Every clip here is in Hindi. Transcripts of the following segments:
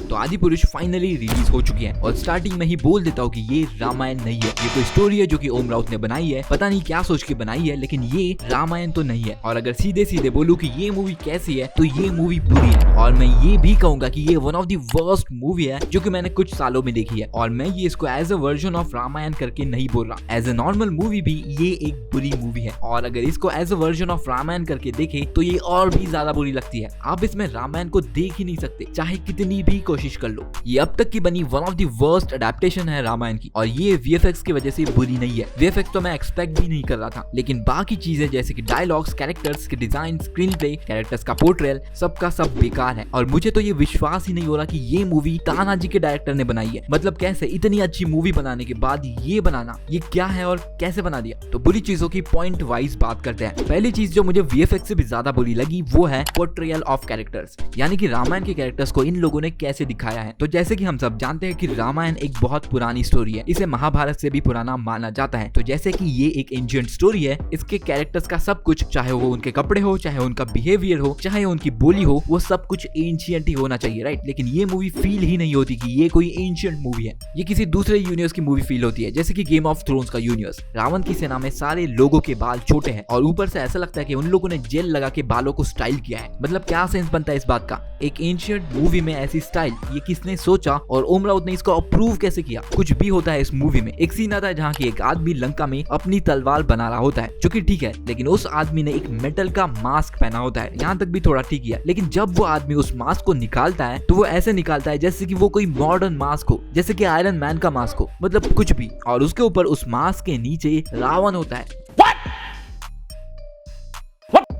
तो आदिपुरुष फाइनली रिलीज हो चुकी है और स्टार्टिंग में ही बोल देता हूँ कि ये रामायण नहीं है, ये कोई स्टोरी है जो कि ओम राउत ने बनाई है। पता नहीं क्या सोच के बनाई है, लेकिन ये रामायण तो नहीं है। और अगर सीधे सीधे बोलूं कि ये मूवी कैसी है तो ये मूवी बुरी है। और मैं ये भी कहूंगा कि ये one of the worst movie है जो कि मैंने कुछ सालों में देखी है। और मैं ये इसको as a version of Ramayana करके नहीं बोल रहा, एज अ नॉर्मल मूवी भी ये एक बुरी मूवी है। और अगर इसको as a version of Ramayana करके देखे तो ये और भी ज्यादा बुरी लगती है। आप इसमें रामायण को देख ही नहीं सकते, चाहे कितनी भी कोशिश कर लो। ये अब तक की बनी one of the worst adaptation है रामायण की। और ये वीएफएक्स की वजह से बुरी नहीं है। वीएफएक्स तो मैं एक्सपेक्ट भी नहीं कर रहा था, लेकिन बाकी चीजें जैसे कि डायलॉग्स, कैरेक्टर्स के डिजाइन, स्क्रीन प्ले, कैरेक्टर्स का पोर्ट्रेल, सबका सब बेकार है। और मुझे तो ये विश्वास ही नहीं हो रहा कि ये मूवी तानाजी के डायरेक्टर ने बनाई है। मतलब कैसे इतनी अच्छी मूवी बनाने के बाद ये बनाना, ये क्या है और कैसे बना दिया। तो बुरी चीजों की पॉइंट वाइज बात करते हैं। पहली चीज जो मुझे वीएफएक्स से भी ज्यादा बुरी लगी वो है पोर्ट्रेयल ऑफ कैरेक्टर्स, यानी कि रामायण के कैरेक्टर्स को इन लोगों ने कैसे दिखाया है। तो जैसे कि हम सब जानते हैं कि रामायण एक बहुत पुरानी स्टोरी है, इसे महाभारत से भी पुराना माना जाता है। तो जैसे कि ये एक एंशिएंट स्टोरी है, इसके कैरेक्टर्स का सब कुछ, चाहे वो उनके कपड़े हो, चाहे उनका बिहेवियर हो, चाहे उनकी बोली हो, वो सब कुछ एंशिएंट ही होना चाहिए, राइट। लेकिन ये मूवी फील ही नहीं होती कि ये कोई एंशिएंट मूवी है, ये किसी दूसरे यूनिवर्स की मूवी फील होती है, जैसे कि गेम ऑफ थ्रोन्स का यूनिवर्स। रावण की सेना में सारे लोगों के बाल छोटे हैं और ऊपर से ऐसा लगता है कि उन लोगों ने जेल लगा के बालों को स्टाइल किया है। मतलब क्या सेंस बनता है इस बात का। एक एंशिएंट मूवी में ऐसी स्टाइल, ये किसने सोचा और ओम राउत ने इसको अप्रूव कैसे किया। कुछ भी होता है इस मूवी में। एक सीन आता है जहाँ की एक आदमी लंका में अपनी तलवार बना रहा होता है, जो कि ठीक है, लेकिन उस आदमी ने एक मेटल का मास्क पहना होता है, यहाँ तक भी थोड़ा ठीक है। लेकिन जब वो आदमी उस मास्क को निकालता है तो वो ऐसे निकालता है जैसे कि वो कोई मॉडर्न मास्क हो, जैसे कि आयरन मैन का मास्क हो, मतलब कुछ भी। और उसके ऊपर उस मास्क के नीचे रावण होता है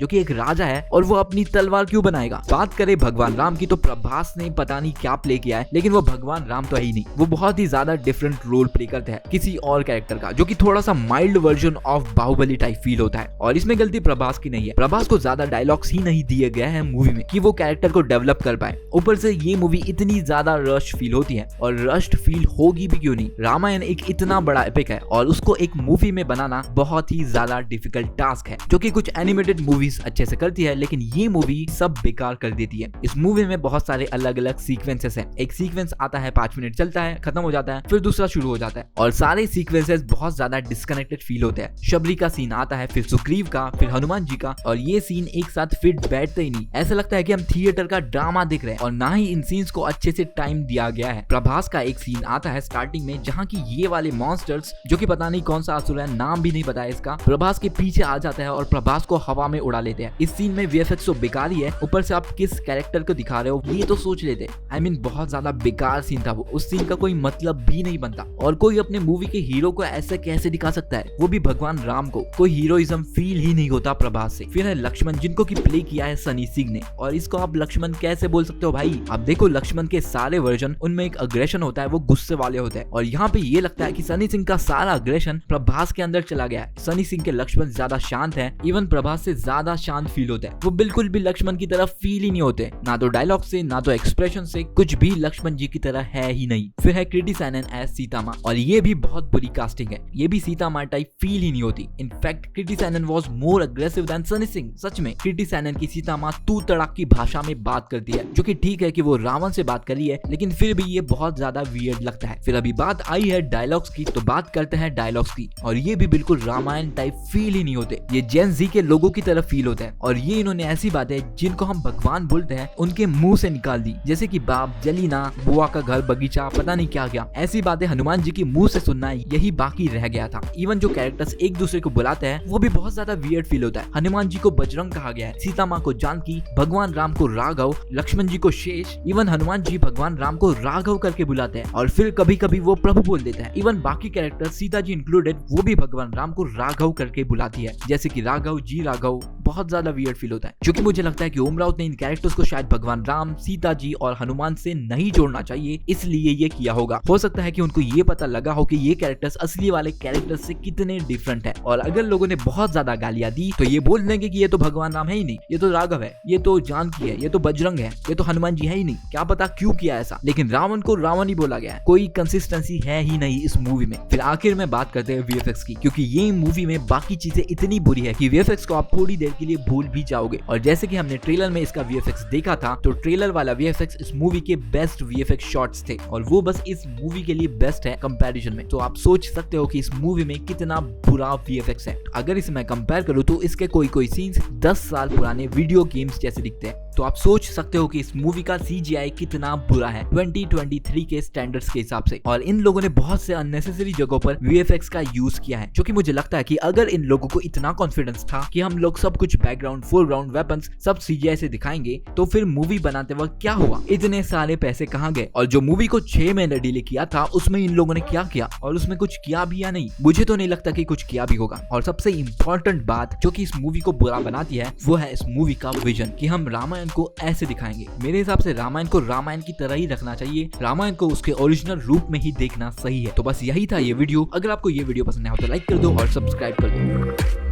जो कि एक राजा है, और वो अपनी तलवार क्यों बनाएगा। बात करें भगवान राम की तो प्रभास ने पता नहीं क्या प्ले किया है, लेकिन वो भगवान राम तो है ही नहीं। वो बहुत ही ज्यादा डिफरेंट रोल प्ले करते हैं किसी और कैरेक्टर का, जो कि थोड़ा सा mild version of Baahubali type feel होता है। और इसमें गलती प्रभास की नहीं है। प्रभास को ज्यादा डायलॉग्स ही नहीं दिए गए हैं मूवी में कि वो कैरेक्टर को डेवलप कर पाए। ऊपर से ये मूवी इतनी ज्यादा रश फील होती है, और रश्ड फील होगी भी क्यों नहीं। रामायण एक इतना बड़ा एपिक है और उसको एक मूवी में बनाना बहुत ही ज्यादा डिफिकल्ट टास्क है, जो कि कुछ एनिमेटेड मूवीज अच्छे से करती है, लेकिन ये मूवी सब बेकार कर देती है। इस मूवी में बहुत सारे अलग अलग सीक्वेंसेस हैं। एक सीक्वेंस आता है 5 मिनट चलता है, खत्म हो जाता है, फिर दूसरा शुरू हो जाता है, और सारे सीक्वेंसेस बहुत ज्यादा डिस्कनेक्टेड फील होते हैं। शबरी का सीन आता है, फिर सुग्रीव का, फिर हनुमान जी का, और ये सीन एक साथ फिट बैठते ही नहीं। ऐसा लगता है कि हम थिएटर का ड्रामा देख रहे हैं, और ना ही इन सीन्स को अच्छे से टाइम दिया गया है। प्रभास का एक सीन आता है स्टार्टिंग में, जहाँ की ये वाले मॉन्स्टर्स, जो कि पता नहीं कौन सा असुर है, नाम भी नहीं पता है इसका, प्रभास के पीछे आ जाता है और प्रभास को हवा में उड़ा लेते हैं। इस सीन में वीएफएक्स तो बेकार ही है, ऊपर से आप किस कैरेक्टर को दिखा रहे हो ये तो सोच लेते। आई मीन बहुत ज्यादा बेकार सीन था वो। उस सीन का कोई मतलब भी नहीं बनता, और कोई अपने मूवी के हीरो को ऐसे कैसे दिखा सकता है, वो भी भगवान राम को। कोई हीरोइज्म फील ही नहीं होता प्रभास से। फिर है लक्ष्मण, जिनको की प्ले किया है सनी सिंह ने, और इसको आप लक्ष्मण कैसे बोल सकते हो भाई। आप देखो लक्ष्मण के सारे वर्जन, उनमें एक अग्रेशन होता है, वो गुस्से वाले होते हैं, और यहाँ पे ये लगता है कि सनी सिंह का सारा अग्रेशन प्रभास के अंदर चला गया है। सनी सिंह के लक्ष्मण ज्यादा शांत है, इवन प्रभास से ज्यादा शांत फील होते हैं। वो बिल्कुल भी लक्ष्मण की तरह फील ही नहीं होते, ना तो डायलॉग से, ना तो एक्सप्रेशन से, कुछ भी लक्ष्मण जी की तरह है ही नहीं। फिर है कृति सैनन एज सीता माँ, और ये भी बहुत बुरी कास्टिंग है। ये भी सीता माँ टाइप फील ही नहीं होती। In fact Kriti Sanon was more aggressive than Sunny Singh. सच में कृति सैनन की सीता माँ तू तड़ाक की भाषा में बात करती है, जो कि ठीक है कि वो रावण से बात कर रही है, लेकिन फिर भी ये बहुत ज्यादा वियर्ड लगता है। फिर अभी बात आई है डायलॉग्स की, तो बात करते हैं डायलॉग्स की, और ये भी बिल्कुल रामायण टाइप फील ही नहीं होते। ये जेन जी के लोगों की तरह फील होते हैं, और ये इन्होंने ऐसी बातें जिनको हम भगवान बोलते हैं उनके मुंह से निकाल दी, जैसे कि बाप, जलीना, बुआ का घर, बगीचा, पता नहीं क्या क्या। ऐसी बातें हनुमान जी के मुंह से सुनना यही बाकी रह गया था। इवन जो कैरेक्टर्स एक दूसरे को बुलाते हैं वो भी बहुत ज्यादा वियर्ड फील होता है। हनुमान जी को बजरंग कहा गया है, सीता माँ को जानकी, भगवान राम को राघव, लक्ष्मण जी को शेष। इवन हनुमान जी भगवान राम को राघव करके बुलाते हैं, और फिर कभी कभी वो प्रभु बोल देते हैं। इवन बाकी कैरेक्टर सीता जी इंक्लूडेड, वो भी भगवान राम को राघव करके बुलाती है, जैसे कि राघव जी राघव। बहुत ज्यादा वियर्ड फील होता है, जो कि मुझे लगता है कि ओम राउत ने इन कैरेक्टर्स को शायद भगवान राम, सीता जी और हनुमान से नहीं जोड़ना चाहिए, इसलिए ये किया होगा। हो सकता है कि उनको ये पता लगा हो कि ये कैरेक्टर्स असली वाले कैरेक्टर्स से कितने डिफरेंट है, और अगर लोगों ने बहुत ज्यादा गालियां दी तो ये बोल देंगे कि ये तो भगवान राम है ही नहीं, ये तो राघव है, ये तो जानकी है, ये तो बजरंग है, ये तो हनुमान जी है ही नहीं। क्या पता क्यों किया ऐसा, लेकिन रावण को रावण ही बोला गया है। कोई कंसिस्टेंसी है ही नहीं इस मूवी में। फिर आखिर में बात करते हैं वीएफएक्स की, क्योंकि ये मूवी में बाकी चीजें इतनी बुरी है कि वीएफएक्स को आप थोड़ी देर के लिए भूल भी जाओगे। और जैसे कि हमने ट्रेलर में इसका वीएफएक्स देखा था, तो ट्रेलर वाला वीएफएक्स इस मूवी के बेस्ट वीएफएक्स शॉट्स थे और वो बस इस मूवी के लिए बेस्ट है कंपैरिजन में। तो आप सोच सकते हो कि इस मूवी में कितना बुरा वीएफएक्स है। अगर इसे मैं कंपेयर करूं तो इसके कोई सीन्स 10 साल पुराने वीडियो गेम्स जैसे दिखते हैं। तो आप सोच सकते हो कि इस मूवी का सीजीआई कितना बुरा है 2023 के स्टैंडर्ड्स के हिसाब से। और इन लोगों ने बहुत से अननेसेसरी जगहों पर वीएफएक्स का यूज किया है, जो कि मुझे लगता है कि अगर इन लोगों को इतना कॉन्फिडेंस था कि हम लोग सब कुछ बैकग्राउंड, फोरग्राउंड, वेपन्स सब सीजीआई से दिखाएंगे, तो फिर मूवी बनाते वक्त क्या हुआ, इतने सारे पैसे कहाँ गए। और जो मूवी को 6 महीने डिले किया था उसमें इन लोगों ने क्या किया, और उसमें कुछ किया भी या नहीं, मुझे तो नहीं लगता कि कुछ किया भी होगा। और सबसे इंपॉर्टेंट बात जो कि इस मूवी को बुरा बनाती है वो है इस मूवी का विजन, कि हम रामायण को ऐसे दिखाएंगे। मेरे हिसाब से रामायण को रामायण की तरह ही रखना चाहिए, रामायण को उसके ओरिजिनल रूप में ही देखना सही है। तो बस यही था ये वीडियो। अगर आपको ये वीडियो पसंद आया हो तो लाइक कर दो और सब्सक्राइब कर दो।